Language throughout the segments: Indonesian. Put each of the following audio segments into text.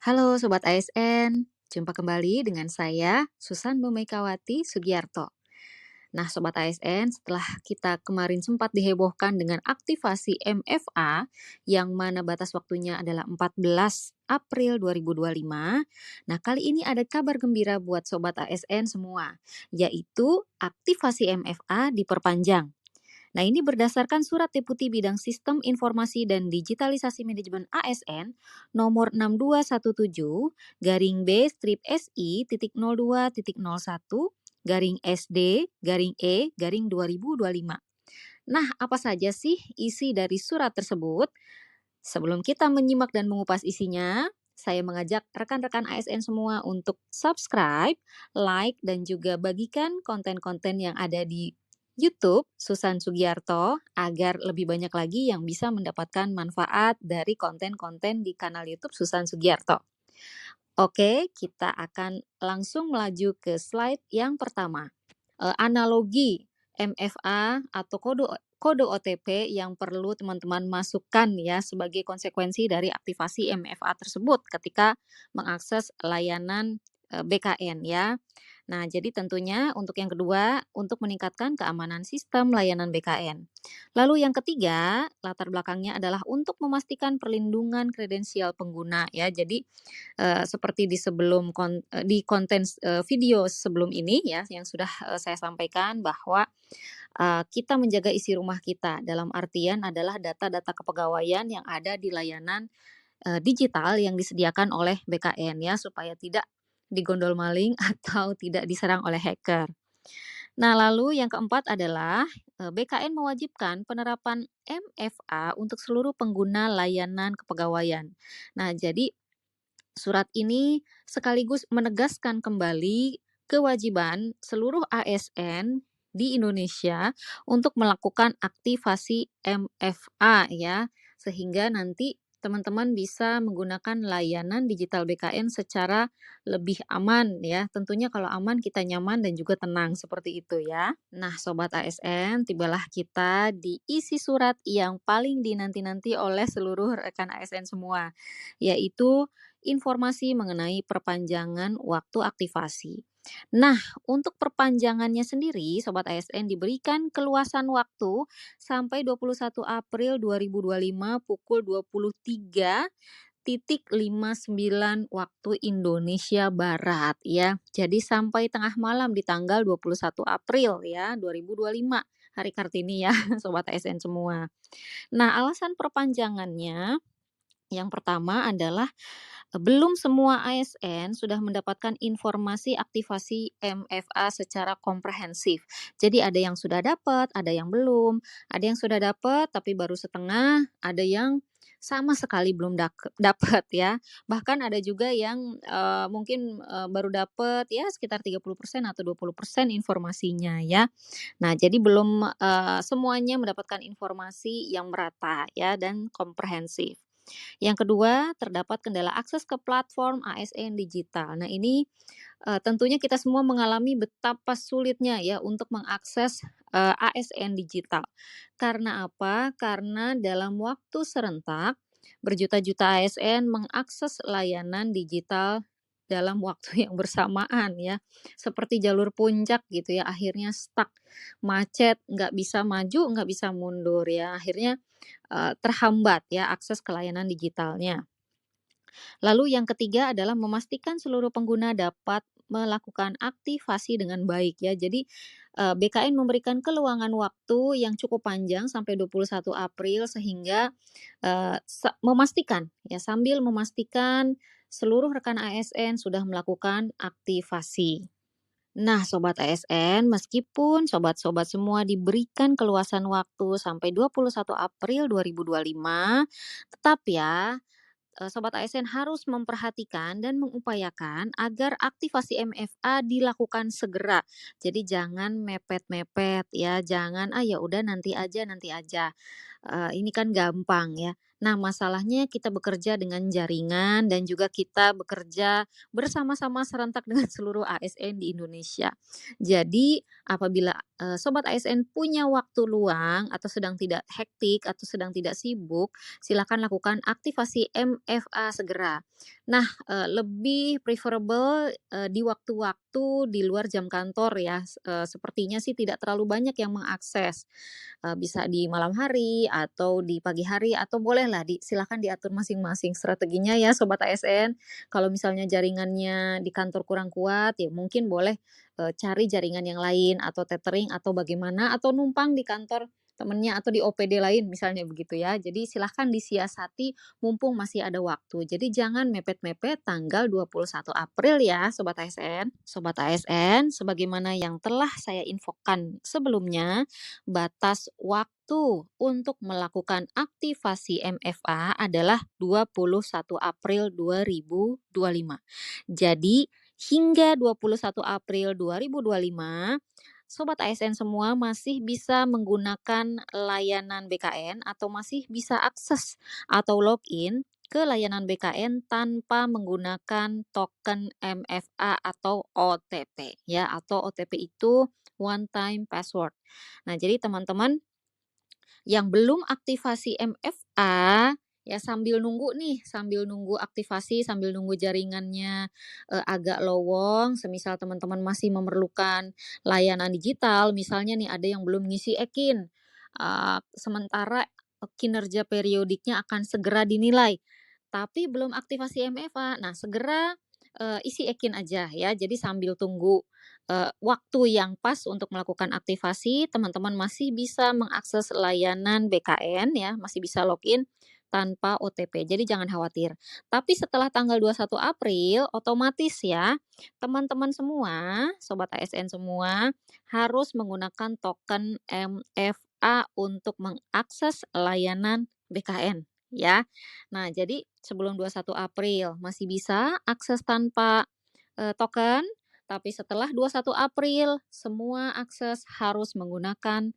Halo Sobat ASN, jumpa kembali dengan saya Susan Bumaikawati Sugiarto. Nah Sobat ASN, setelah kita kemarin sempat dihebohkan dengan aktivasi MFA yang mana batas waktunya adalah 14 April 2025, nah kali ini ada kabar gembira buat Sobat ASN semua, yaitu aktivasi MFA diperpanjang. Nah, ini berdasarkan Surat Deputi Bidang Sistem Informasi dan Digitalisasi Manajemen ASN nomor 6217 garing B strip SI titik 02 titik 01 garing SD garing E garing 2025. Nah, apa saja sih isi dari surat tersebut? Sebelum kita menyimak dan mengupas isinya, saya mengajak rekan-rekan ASN semua untuk subscribe, like, dan juga bagikan konten-konten yang ada di YouTube Susan Sugiarto agar lebih banyak lagi yang bisa mendapatkan manfaat dari konten-konten di kanal YouTube Susan Sugiarto. Oke, kita akan langsung melaju ke slide yang pertama. Analogi MFA atau kode OTP yang perlu teman-teman masukkan ya sebagai konsekuensi dari aktivasi MFA tersebut ketika mengakses layanan BKN ya. Nah, jadi tentunya untuk yang kedua, untuk meningkatkan keamanan sistem layanan BKN. Lalu yang ketiga, latar belakangnya adalah untuk memastikan perlindungan kredensial pengguna ya. Jadi seperti di konten video sebelum ini ya yang sudah saya sampaikan bahwa kita menjaga isi rumah kita dalam artian adalah data-data kepegawaian yang ada di layanan digital yang disediakan oleh BKN ya supaya tidak digondol maling atau tidak diserang oleh hacker. Nah, lalu yang keempat adalah BKN mewajibkan penerapan MFA untuk seluruh pengguna layanan kepegawaian. Nah, jadi surat ini sekaligus menegaskan kembali kewajiban seluruh ASN di Indonesia untuk melakukan aktivasi MFA ya, sehingga nanti teman-teman bisa menggunakan layanan digital BKN secara lebih aman ya. Tentunya kalau aman kita nyaman dan juga tenang seperti itu ya. Nah, sobat ASN, tibalah kita di isi surat yang paling dinanti-nanti oleh seluruh rekan ASN semua, yaitu informasi mengenai perpanjangan waktu aktivasi. Nah, untuk perpanjangannya sendiri, Sobat ASN diberikan keluasan waktu sampai 21 April 2025 pukul 23.59 waktu Indonesia Barat ya. Jadi sampai tengah malam di tanggal 21 April ya 2025 hari Kartini ya Sobat ASN semua. Nah, alasan perpanjangannya yang pertama adalah belum semua ASN sudah mendapatkan informasi aktivasi MFA secara komprehensif. Jadi ada yang sudah dapat, ada yang belum, ada yang sudah dapat tapi baru setengah, ada yang sama sekali belum dapat ya. Bahkan ada juga yang mungkin baru dapat ya sekitar 30% atau 20% informasinya ya. Nah, jadi belum semuanya mendapatkan informasi yang merata ya dan komprehensif. Yang kedua, terdapat kendala akses ke platform ASN digital. Nah, ini tentunya kita semua mengalami betapa sulitnya ya untuk mengakses ASN digital. Karena apa? Karena dalam waktu serentak berjuta-juta ASN mengakses layanan digital dalam waktu yang bersamaan ya. Seperti jalur puncak gitu ya, akhirnya stuck, macet, nggak bisa maju, nggak bisa mundur ya. Akhirnya terhambat ya akses ke layanan digitalnya. Lalu yang ketiga adalah memastikan seluruh pengguna dapat melakukan aktivasi dengan baik ya. Jadi BKN memberikan keluangan waktu yang cukup panjang sampai 21 April sehingga memastikan ya sambil memastikan seluruh rekan ASN sudah melakukan aktivasi. Nah, sobat ASN, meskipun sobat-sobat semua diberikan keluasan waktu sampai 21 April 2025, tetap ya Sobat ASN harus memperhatikan dan mengupayakan agar aktivasi MFA dilakukan segera. Jadi jangan mepet-mepet ya, jangan ya udah nanti aja, ini kan gampang ya. Nah, masalahnya kita bekerja dengan jaringan dan juga kita bekerja bersama-sama serentak dengan seluruh ASN di Indonesia. Jadi, apabila, sobat ASN punya waktu luang atau sedang tidak hektik atau sedang tidak sibuk, silakan lakukan aktivasi MFA segera. Nah, lebih preferable, di waktu-waktu di luar jam kantor ya, sepertinya sih tidak terlalu banyak yang mengakses. Bisa di malam hari atau di pagi hari atau bolehlah silakan diatur masing-masing strateginya ya sobat ASN. Kalau misalnya jaringannya di kantor kurang kuat, ya mungkin boleh, cari jaringan yang lain atau tethering atau bagaimana, atau numpang di kantor temennya atau di OPD lain misalnya begitu ya. Jadi silahkan disiasati mumpung masih ada waktu. Jadi jangan mepet-mepet tanggal 21 April ya sobat ASN. Sobat ASN, sebagaimana yang telah saya infokan sebelumnya, batas waktu untuk melakukan aktivasi MFA adalah 21 April 2025. Jadi, hingga 21 April 2025, Sobat ASN semua masih bisa menggunakan layanan BKN atau masih bisa akses atau login ke layanan BKN tanpa menggunakan token MFA atau OTP ya, atau OTP itu one time password. Nah, jadi teman-teman yang belum aktivasi MFA, ya sambil nunggu nih, sambil nunggu aktivasi, sambil nunggu jaringannya, agak lowong, semisal teman-teman masih memerlukan layanan digital, misalnya nih ada yang belum ngisi EKIN, sementara, kinerja periodiknya akan segera dinilai, tapi belum aktivasi MFA. Nah, segera, isi EKIN aja ya, jadi sambil tunggu waktu yang pas untuk melakukan aktivasi, teman-teman masih bisa mengakses layanan BKN ya, masih bisa login tanpa OTP. Jadi jangan khawatir. Tapi setelah tanggal 21 April, otomatis ya, teman-teman semua, sobat ASN semua, harus menggunakan token MFA untuk mengakses layanan BKN ya. Nah, jadi sebelum 21 April masih bisa akses tanpa token, tapi setelah 21 April, semua akses harus menggunakan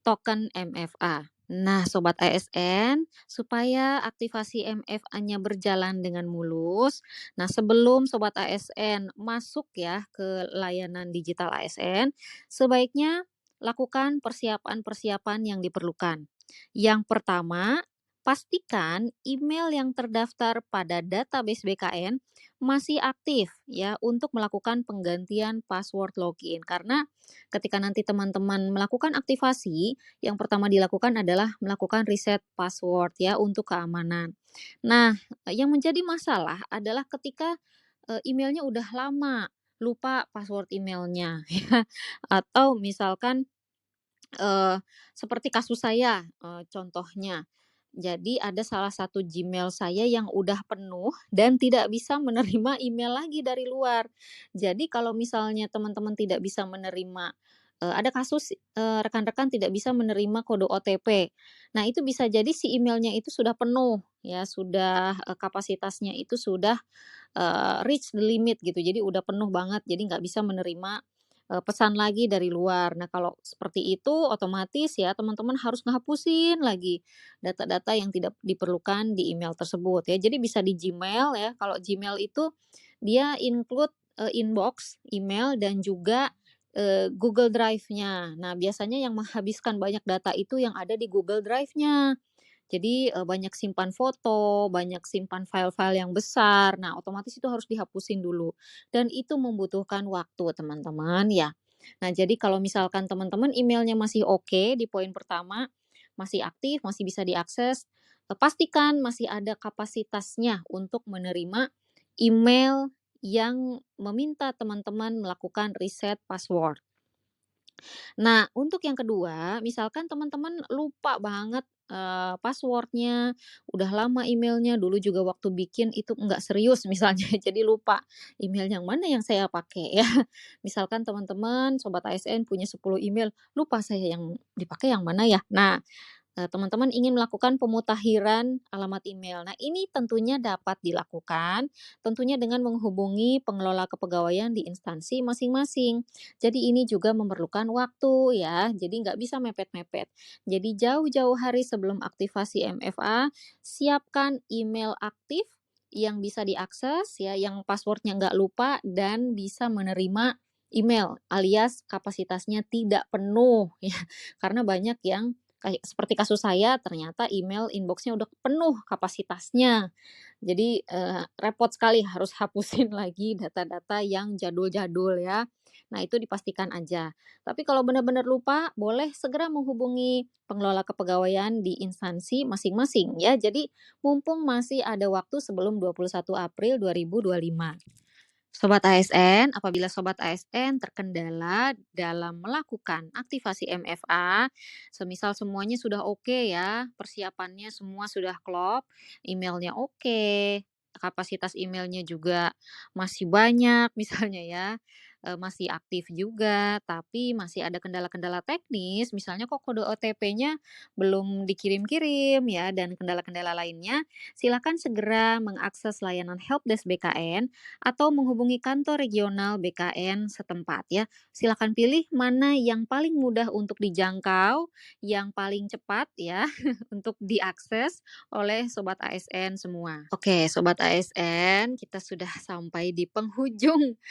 token MFA. Nah, sobat ASN, supaya aktivasi MFA-nya berjalan dengan mulus, nah sebelum sobat ASN masuk ya ke layanan digital ASN, sebaiknya lakukan persiapan-persiapan yang diperlukan. Yang pertama, pastikan email yang terdaftar pada database BKN masih aktif ya untuk melakukan penggantian password login. Karena ketika nanti teman-teman melakukan aktivasi, yang pertama dilakukan adalah melakukan reset password ya untuk keamanan. Nah, yang menjadi masalah adalah ketika, emailnya udah lama, lupa password emailnya ya, atau misalkan seperti kasus saya, contohnya. Jadi ada salah satu Gmail saya yang udah penuh dan tidak bisa menerima email lagi dari luar. Jadi kalau misalnya teman-teman tidak bisa menerima, ada kasus, rekan-rekan tidak bisa menerima kode OTP. Nah, itu bisa jadi si emailnya itu sudah penuh ya, sudah, kapasitasnya itu sudah, reach the limit gitu. Jadi udah penuh banget, jadi nggak bisa menerima pesan lagi dari luar. Nah, kalau seperti itu otomatis ya teman-teman harus ngehapusin lagi data-data yang tidak diperlukan di email tersebut ya. Jadi bisa di Gmail ya. Kalau Gmail itu dia include, inbox, email dan juga, Google Drive-nya. Nah, biasanya yang menghabiskan banyak data itu yang ada di Google Drive-nya. Jadi, banyak simpan foto, banyak simpan file-file yang besar. Nah, otomatis itu harus dihapusin dulu dan itu membutuhkan waktu, teman-teman, ya. Nah, jadi kalau misalkan teman-teman emailnya masih oke di poin pertama, masih aktif, masih bisa diakses, pastikan masih ada kapasitasnya untuk menerima email yang meminta teman-teman melakukan reset password. Nah, untuk yang kedua, misalkan teman-teman lupa banget, password-nya, udah lama emailnya, dulu juga waktu bikin itu nggak serius misalnya, jadi lupa email yang mana yang saya pakai ya. Misalkan teman-teman sobat ASN punya 10 email, lupa saya yang dipakai yang mana ya. Nah, teman-teman ingin melakukan pemutakhiran alamat email. Nah, ini tentunya dapat dilakukan, tentunya dengan menghubungi pengelola kepegawaian di instansi masing-masing. Jadi ini juga memerlukan waktu ya, jadi nggak bisa mepet-mepet. Jadi jauh-jauh hari sebelum aktivasi MFA, siapkan email aktif yang bisa diakses ya, yang passwordnya nggak lupa dan bisa menerima email alias kapasitasnya tidak penuh ya. Karena banyak yang kayak seperti kasus saya, ternyata email inbox-nya udah penuh kapasitasnya. Jadi, repot sekali harus hapusin lagi data-data yang jadul-jadul ya. Nah, itu dipastikan aja. Tapi kalau benar-benar lupa, boleh segera menghubungi pengelola kepegawaian di instansi masing-masing ya. Jadi, mumpung masih ada waktu sebelum 21 April 2025. Sobat ASN, apabila Sobat ASN terkendala dalam melakukan aktivasi MFA, semisal semuanya sudah oke ya, persiapannya semua sudah klop, emailnya oke, kapasitas emailnya juga masih banyak misalnya ya, masih aktif juga, tapi masih ada kendala-kendala teknis, misalnya kok kode OTP-nya belum dikirim-kirim ya, dan kendala-kendala lainnya, silakan segera mengakses layanan helpdesk BKN atau menghubungi kantor regional BKN setempat ya. Silakan pilih mana yang paling mudah untuk dijangkau, yang paling cepat ya untuk diakses oleh sobat ASN semua. Oke, sobat ASN, kita sudah sampai di penghujung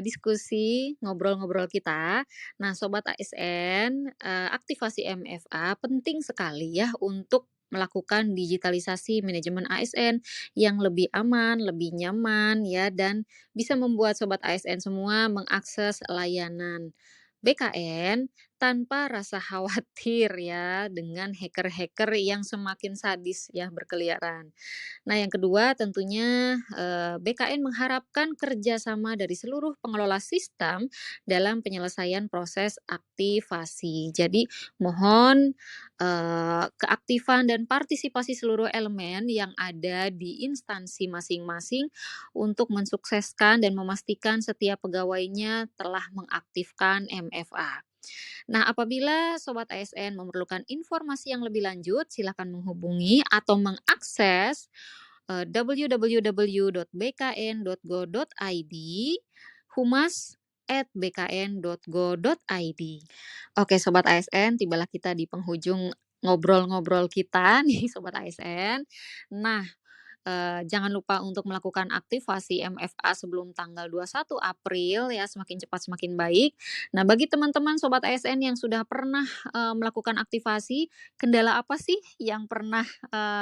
diskusi ngobrol-ngobrol kita. Nah, sobat ASN, aktivasi MFA penting sekali ya untuk melakukan digitalisasi manajemen ASN yang lebih aman, lebih nyaman ya, dan bisa membuat sobat ASN semua mengakses layanan BKN tanpa rasa khawatir ya dengan hacker-hacker yang semakin sadis ya berkeliaran. Nah, yang kedua tentunya BKN mengharapkan kerjasama dari seluruh pengelola sistem dalam penyelesaian proses aktivasi. Jadi mohon keaktifan dan partisipasi seluruh elemen yang ada di instansi masing-masing untuk mensukseskan dan memastikan setiap pegawainya telah mengaktifkan MFA. Nah, apabila Sobat ASN memerlukan informasi yang lebih lanjut, silakan menghubungi atau mengakses www.bkn.go.id, humas@bkn.go.id. Oke, Sobat ASN, tibalah kita di penghujung ngobrol-ngobrol kita nih, Sobat ASN. Nah, jangan lupa untuk melakukan aktivasi MFA sebelum tanggal 21 April ya, semakin cepat semakin baik. Nah, bagi teman-teman sobat ASN yang sudah pernah, melakukan aktivasi, kendala apa sih yang pernah,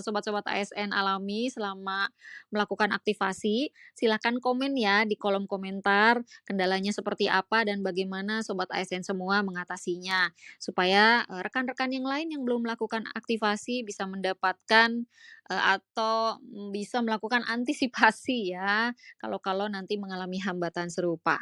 sobat-sobat ASN alami selama melakukan aktivasi? Silakan komen ya di kolom komentar, kendalanya seperti apa dan bagaimana sobat ASN semua mengatasinya. Supaya, rekan-rekan yang lain yang belum melakukan aktivasi bisa mendapatkan atau bisa melakukan antisipasi ya, kalau nanti mengalami hambatan serupa.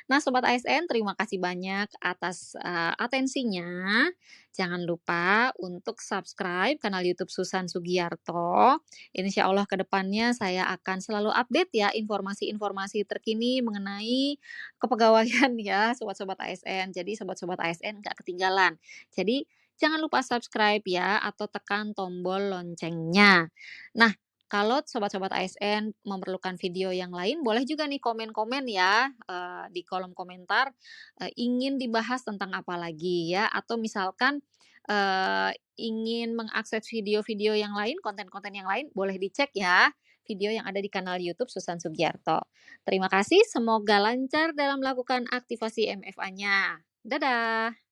Nah, Sobat ASN, terima kasih banyak atas, atensinya. Jangan lupa untuk subscribe kanal YouTube Susan Sugiarto. Insya Allah ke depannya saya akan selalu update ya informasi-informasi terkini mengenai kepegawaian ya, sobat-sobat ASN. Jadi sobat-sobat ASN nggak ketinggalan. Jadi jangan lupa subscribe ya atau tekan tombol loncengnya. Nah, kalau sobat-sobat ASN memerlukan video yang lain, boleh juga nih komen-komen ya di kolom komentar ingin dibahas tentang apa lagi ya, atau misalkan ingin mengakses video-video yang lain, konten-konten yang lain, boleh dicek ya video yang ada di kanal YouTube Susan Sugiarto. Terima kasih, semoga lancar dalam melakukan aktivasi MFA-nya. Dadah.